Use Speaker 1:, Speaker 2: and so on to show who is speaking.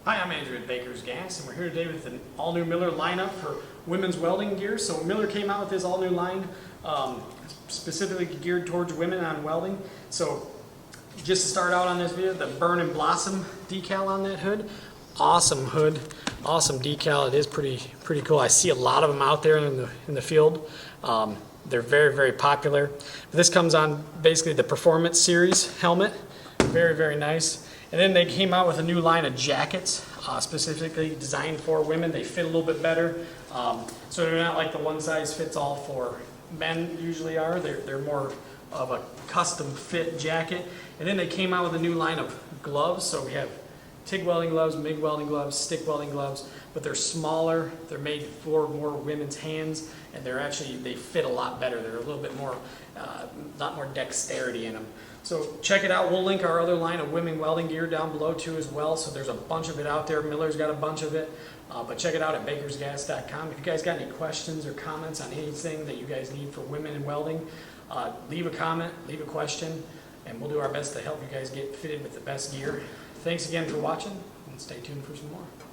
Speaker 1: Hi, I'm Andrew at Baker's Gas, and we're here today with an all-new Miller lineup for women's welding gear. So Miller came out with this all-new line specifically geared towards women on welding. So just to start out on this video, the Burn and Blossom decal on that hood. Awesome hood, awesome decal. It is pretty cool. I see a lot of them out there in the field. They're very popular. This comes on basically the Performance Series helmet. Very nice. And then they came out with a new line of jackets specifically designed for women. They fit a little bit better. So they're not like the one size fits all for men usually are. They're more of a custom fit jacket. And then they came out with a new line of gloves. So we have TIG welding gloves, MIG welding gloves, stick welding gloves, but they're smaller. They're made for more women's hands, and they fit a lot better. They're a little bit more, lot more dexterity in them. So check it out. We'll link our other line of women welding gear down below too as well. So there's a bunch of it out there. Miller's got a bunch of it, but check it out at bakersgas.com. If you guys got any questions or comments on anything that you guys need for women in welding, leave a comment, leave a question, and we'll do our best to help you guys get fitted with the best gear. Thanks again for watching, and stay tuned for some more.